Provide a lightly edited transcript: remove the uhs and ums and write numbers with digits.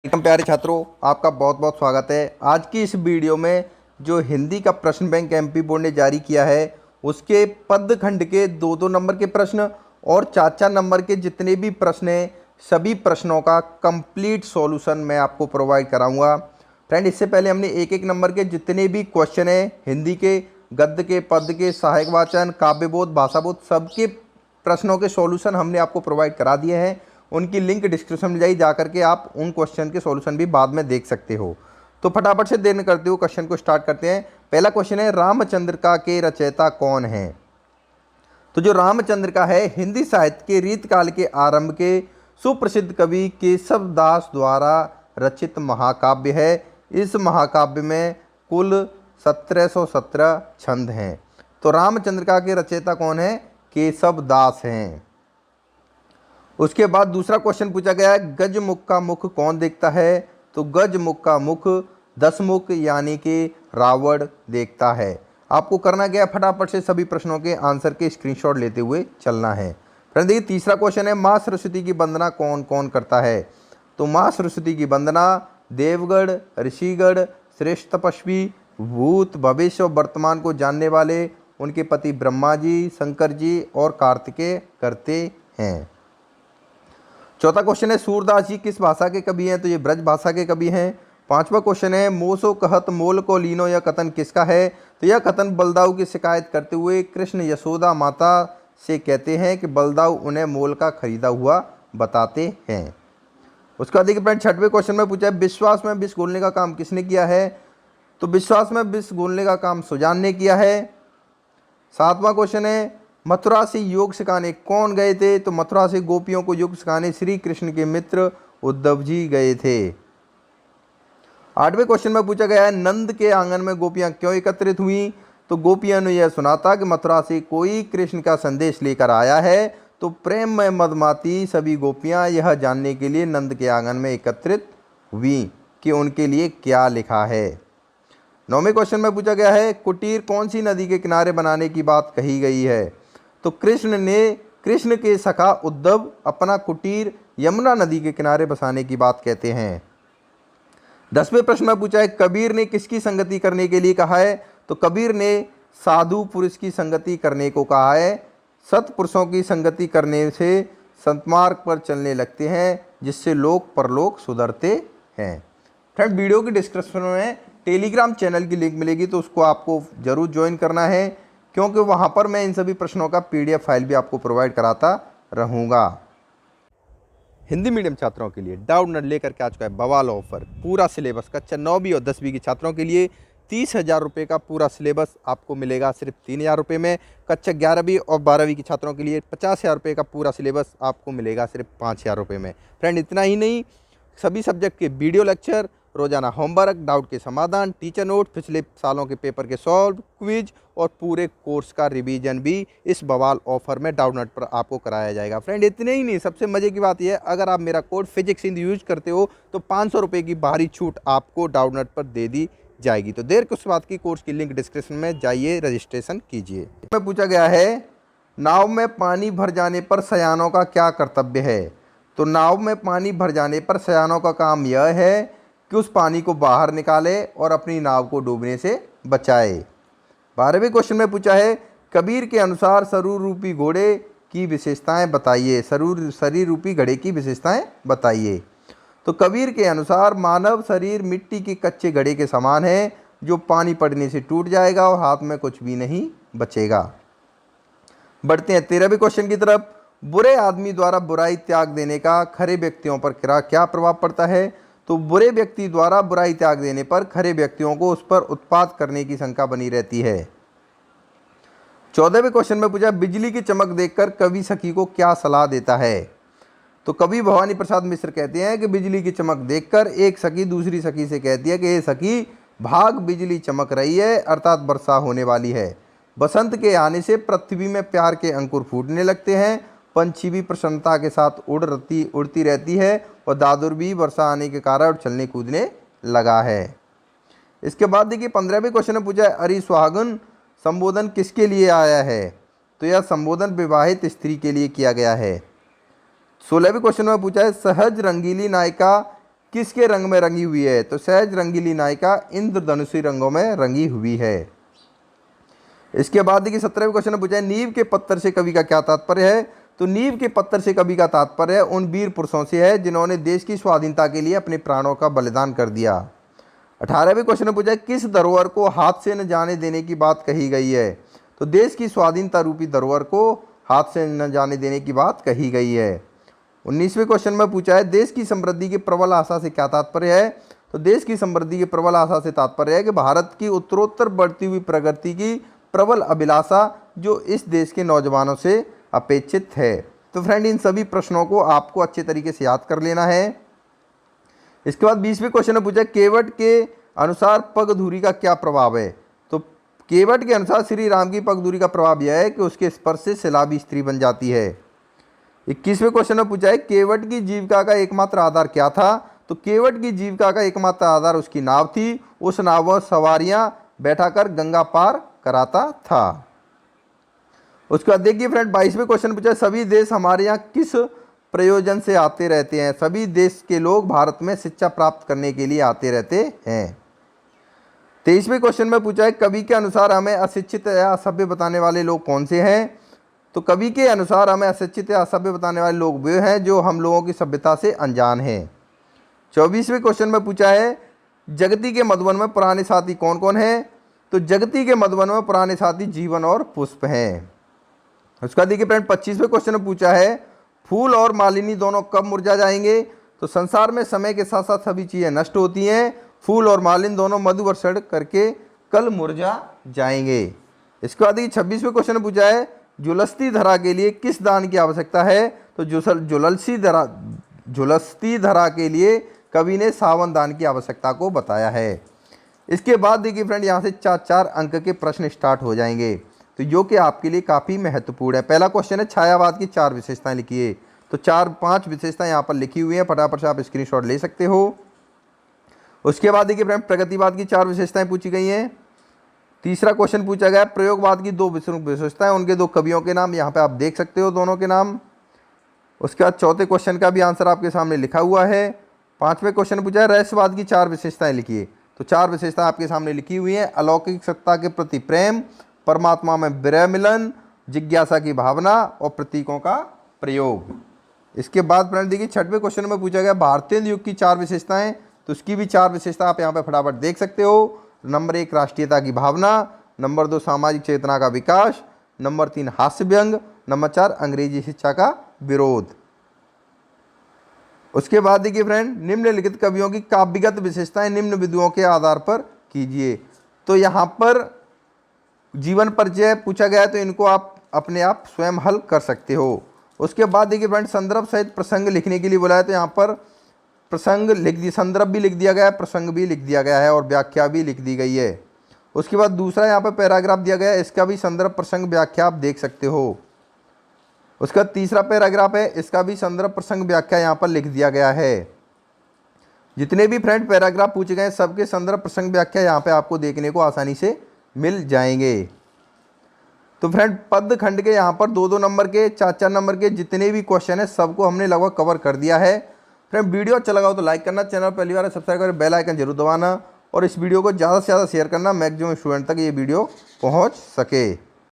एकदम प्यारे छात्रों, आपका बहुत बहुत स्वागत है। आज की इस वीडियो में जो हिंदी का प्रश्न बैंक एमपी बोर्ड ने जारी किया है उसके पद खंड के दो दो नंबर के प्रश्न और चार चार नंबर के जितने भी प्रश्न हैं सभी प्रश्नों का कंप्लीट सॉल्यूशन मैं आपको प्रोवाइड कराऊंगा। फ्रेंड, इससे पहले हमने एक एक नंबर के जितने भी क्वेश्चन हैं हिंदी के, गद्य के, पद के, सहायक वाचन, काव्यबोध, भाषाबोध, सबके प्रश्नों के सॉल्यूशन हमने आपको प्रोवाइड करा दिए हैं। उनकी लिंक डिस्क्रिप्शन में जा करके आप उन क्वेश्चन के सॉल्यूशन भी बाद में देख सकते हो। तो फटाफट से देर न करते हुए क्वेश्चन को स्टार्ट करते हैं। पहला क्वेश्चन है, रामचंद्रिका के रचयिता कौन है? तो जो रामचंद्रिका है हिंदी साहित्य के रीतकाल के आरंभ के सुप्रसिद्ध कवि केशव दास द्वारा रचित महाकाव्य है। इस महाकाव्य में कुल 1717 छंद हैं। तो रामचंद्रिका के रचयिता कौन है? केशव दास हैं। उसके बाद दूसरा क्वेश्चन पूछा गया है, गजमुख का मुख कौन देखता है? तो गजमुख का मुख दशमुख यानी कि रावण देखता है। आपको करना क्या है, फटाफट से सभी प्रश्नों के आंसर के स्क्रीनशॉट लेते हुए चलना है। फ्रेंड देखिए, तीसरा क्वेश्चन है, माँ सरस्वती की वंदना कौन कौन करता है? तो माँ सरस्वती की वंदना देवगढ़, ऋषिगढ़, श्रेष्ठ तपस्वी, भूत, भविष्य और वर्तमान को जानने वाले, उनके पति ब्रह्मा जी, शंकर जी और कार्तिकेय करते हैं। चौथा क्वेश्चन है, सूरदास जी किस भाषा के कवि हैं? तो ये ब्रज भाषा के कवि हैं। पांचवा क्वेश्चन है, मोसो कहत मोल को लीनो, यह कथन किसका है? तो यह कथन बलदाऊ की शिकायत करते हुए कृष्ण यशोदा माता से कहते हैं कि बलदाऊ उन्हें मोल का खरीदा हुआ बताते हैं। उसका देखिए फ्रेंड, छठवें क्वेश्चन में पूछा है, विश्वास में विष घोलने का काम किसने किया है? तो विश्वास में विष घोलने का काम सुजान ने किया है। सातवां क्वेश्चन है, मथुरा से योग सिखाने कौन गए थे? तो मथुरा से गोपियों को योग सिखाने श्री कृष्ण के मित्र उद्धव जी गए थे। आठवें क्वेश्चन में पूछा गया है, नंद के आंगन में गोपियां क्यों एकत्रित हुई? तो गोपियां ने यह सुना था कि मथुरा से कोई कृष्ण का संदेश लेकर आया है। तो प्रेम में मदमाती सभी गोपियां यह जानने के लिए नंद के आंगन में एकत्रित हुई कि उनके लिए क्या लिखा है। नौवें क्वेश्चन में पूछा गया है, कुटीर कौन सी नदी के किनारे बनाने की बात कही गई है? तो कृष्ण के सखा उद्धव अपना कुटीर यमुना नदी के किनारे बसाने की बात कहते हैं। 10वें प्रश्न में पूछा है, कबीर ने किसकी संगति करने के लिए कहा है? तो कबीर ने साधु पुरुष की संगति करने को कहा है। सत्पुरुषों की संगति करने से सन्मार्ग पर चलने लगते हैं, जिससे लोक परलोक सुधरते हैं। फ्रेंड, वीडियो की डिस्क्रिप्शन में टेलीग्राम चैनल की लिंक मिलेगी, तो उसको आपको जरूर ज्वाइन करना है, क्योंकि वहाँ पर मैं इन सभी प्रश्नों का PDF फाइल भी आपको प्रोवाइड कराता रहूँगा। हिंदी मीडियम छात्रों के लिए डाउट नट लेकर के आ चुका है बवाल ऑफर। पूरा सिलेबस कक्षा 9वीं और 10वीं के छात्रों के लिए 30,000 रुपये का पूरा सिलेबस आपको मिलेगा सिर्फ 3,000 रुपये में। कक्षा 11वीं और 12वीं के छात्रों के लिए 50,000 रुपये का पूरा सिलेबस आपको मिलेगा सिर्फ 5,000 रुपये में। फ्रेंड, इतना ही नहीं, सभी सब्जेक्ट के वीडियो लेक्चर, रोजाना होमवर्क, डाउट के समाधान, टीचर नोट, पिछले सालों के पेपर के सॉल्व, क्विज और पूरे कोर्स का रिवीजन भी इस बवाल ऑफर में डाउट नट पर आपको कराया जाएगा। फ्रेंड, इतने ही नहीं, सबसे मजे की बात यह है, अगर आप मेरा कोड फिजिक्स हिंदी यूज करते हो तो 500 रुपये की भारी छूट आपको डाउट नट पर दे दी जाएगी। तो देर किस बात की, कोर्स की लिंक डिस्क्रिप्शन में जाइए, रजिस्ट्रेशन कीजिए। में पूछा गया है, नाव में पानी भर जाने पर सयानों का क्या कर्तव्य है? तो नाव में पानी भर जाने पर सयानों का काम यह है कि उस पानी को बाहर निकाले और अपनी नाव को डूबने से बचाए। 12वें क्वेश्चन में पूछा है, कबीर के अनुसार शरीर रूपी घोड़े की विशेषताएं बताइए। शरीर रूपी घड़े की विशेषताएं बताइए। तो कबीर के अनुसार मानव शरीर मिट्टी के कच्चे घड़े के समान है, जो पानी पड़ने से टूट जाएगा और हाथ में कुछ भी नहीं बचेगा। बढ़ते हैं 13वें क्वेश्चन की तरफ। बुरे आदमी द्वारा बुराई त्याग देने का खरे व्यक्तियों पर क्या प्रभाव पड़ता है? तो बुरे व्यक्ति द्वारा बुराई त्याग देने पर खरे व्यक्तियों को उस पर उत्पात करने की शंका बनी रहती है। 14वें क्वेश्चन में पूछा, बिजली की चमक देखकर कवि सखी को क्या सलाह देता है? तो कवि भवानी प्रसाद मिश्र कहते हैं कि बिजली की चमक देखकर एक सखी दूसरी सखी से कहती है कि ये सखी, भाग बिजली चमक रही है, अर्थात वर्षा होने वाली है। बसंत के आने से पृथ्वी में प्यार के अंकुर फूटने लगते हैं, पंछी भी प्रसन्नता के साथ उड़ती रहती है और दादुर भी वर्षा आने के कारण चलने कूदने लगा है। इसके बाद देखिए 15वें क्वेश्चन में पूछा है, अरि सुहागन संबोधन किसके लिए आया है? तो यह संबोधन विवाहित स्त्री के लिए किया गया है। 16वें क्वेश्चन में पूछा है, सहज रंगीली नायिका किसके रंग में रंगी हुई है? तो सहज रंगीली नायिका इंद्रधनुषी रंगों में रंगी हुई है। इसके बाद देखिए 17वें क्वेश्चन में पूछा है नींव के पत्थर से कवि का क्या तात्पर्य है? तो नींव के पत्थर से कवि का तात्पर्य उन वीर पुरुषों से है जिन्होंने देश की स्वाधीनता के लिए अपने प्राणों का बलिदान कर दिया। 18वें क्वेश्चन में पूछा है किस धरोहर को हाथ से न जाने देने की बात कही गई है? तो देश की स्वाधीनता रूपी धरोहर को हाथ से न जाने देने की बात कही गई है। 19वें क्वेश्चन में पूछा है देश की समृद्धि की प्रबल आशा से क्या तात्पर्य है? तो देश की समृद्धि की प्रबल आशा से तात्पर्य है कि भारत की उत्तरोत्तर बढ़ती हुई प्रगति की प्रबल अभिलाषा जो इस देश के नौजवानों से अपेक्षित है। तो फ्रेंड इन सभी प्रश्नों को आपको अच्छे तरीके से याद कर लेना है। इसके बाद 20वें क्वेश्चन में पूछा केवट के अनुसार पगधूरी का क्या प्रभाव है? तो केवट के अनुसार श्री राम की पगधूरी का प्रभाव यह है कि उसके स्पर्श से सैलाबी स्त्री बन जाती है। 21वें क्वेश्चन में पूछा है केवट की जीविका का एकमात्र आधार क्या था? तो केवट की जीविका का एकमात्र आधार उसकी नाव थी। उस नाव में सवारियां बैठाकर गंगा पार कराता था। उसके बाद देखिए फ्रेंड 22वें क्वेश्चन पूछा सभी देश हमारे यहाँ किस प्रयोजन से आते रहते हैं? सभी देश के लोग भारत में शिक्षा प्राप्त करने के लिए आते रहते हैं। 23वें क्वेश्चन में पूछा है कवि के अनुसार हमें अशिक्षित या असभ्य बताने वाले लोग कौन से हैं? तो कवि के अनुसार हमें अशिक्षित या असभ्य बताने वाले लोग वे हैं जो हम लोगों की सभ्यता से अनजान हैं। 24वें क्वेश्चन में पूछा है जगती के मधुबन में पुराने साथी कौन कौन हैं? तो जगती के मधुबन में पुराने साथी जीवन और पुष्प हैं। उसका देखिए फ्रेंड 25वें क्वेश्चन में पूछा है फूल और मालिनी दोनों कब मुरझा जाएंगे? तो संसार में समय के साथ साथ सभी चीज़ें नष्ट होती हैं। फूल और मालिनी दोनों मधुवर्षण करके कल मुरझा जाएंगे। इसके बाद देखिए 26वें क्वेश्चन में पूछा है झुलसती धरा के लिए किस दान की आवश्यकता है? तो झुलसती धरा के लिए कवि ने सावन दान की आवश्यकता को बताया है। इसके बाद देखिए फ्रेंड यहाँ से 4 अंक के प्रश्न स्टार्ट हो जाएंगे तो जो कि आपके लिए काफ़ी महत्वपूर्ण है। पहला क्वेश्चन है छायावाद की 4 विशेषताएं लिखिए। तो 4-5 विशेषताएं यहाँ पर लिखी हुई हैं, फटाफट से आप स्क्रीनशॉट ले सकते हो। उसके बाद देखिए फ्रेंड प्रगतिवाद की 4 विशेषताएं पूछी गई हैं। तीसरा क्वेश्चन पूछा गया प्रयोगवाद की 2 विशेषताएं, उनके 2 कवियों के नाम यहाँ पे आप देख सकते हो दोनों के नाम। उसके बाद चौथे क्वेश्चन का भी आंसर आपके सामने लिखा हुआ है। 5वें क्वेश्चन पूछा है रहस्यवाद की 4 विशेषताएं लिखिए। तो 4 विशेषताएं आपके सामने लिखी हुई हैं। अलौकिक सत्ता के प्रति प्रेम, परमात्मा में विरह मिलन, जिज्ञासा की भावना और प्रतीकों का प्रयोग। इसके बाद फ्रेंड देखिए 6वें क्वेश्चन में पूछा गया भारतीय युग की 4 विशेषताएं। तो उसकी भी 4 विशेषता आप यहाँ पे फटाफट देख सकते हो। नंबर 1 राष्ट्रीयता की भावना, नंबर 2 सामाजिक चेतना का विकास, नंबर 3 हास्य व्यंग, नंबर 4 अंग्रेजी शिक्षा का विरोध। उसके बाद देखिए फ्रेंड निम्नलिखित कवियों की काव्यगत विशेषताएं निम्न बिंदुओं के आधार पर कीजिए। तो यहाँ पर जीवन परिचय पूछा गया है तो इनको आप अपने आप स्वयं हल कर सकते हो। उसके बाद देखिए फ्रेंड संदर्भ सहित प्रसंग लिखने के लिए बोला है तो यहाँ पर प्रसंग लिख दिया, संदर्भ भी लिख दिया गया है, प्रसंग भी लिख दिया गया है और व्याख्या भी लिख दी गई है। उसके बाद दूसरा यहाँ पर पैराग्राफ दिया गया है, इसका भी संदर्भ प्रसंग व्याख्या आप देख सकते हो। उसका तीसरा पैराग्राफ है, इसका भी संदर्भ प्रसंग व्याख्या यहाँ पर लिख दिया गया है। जितने भी फ्रेंड पैराग्राफ पूछे गए सबके संदर्भ प्रसंग व्याख्या यहाँ पे आपको देखने को आसानी से मिल जाएंगे। तो फ्रेंड पद खंड के यहाँ पर 2-2 नंबर के 4-4 नंबर के जितने भी क्वेश्चन है सबको हमने लगभग कवर कर दिया है। फ्रेंड वीडियो अच्छा लगा हो तो लाइक करना, चैनल पहली बार सब्सक्राइब करें, बेल आइकन जरूर दबाना और इस वीडियो को ज़्यादा से ज़्यादा शेयर करना, मैक्सिमम स्टूडेंट तक ये वीडियो पहुँच सके।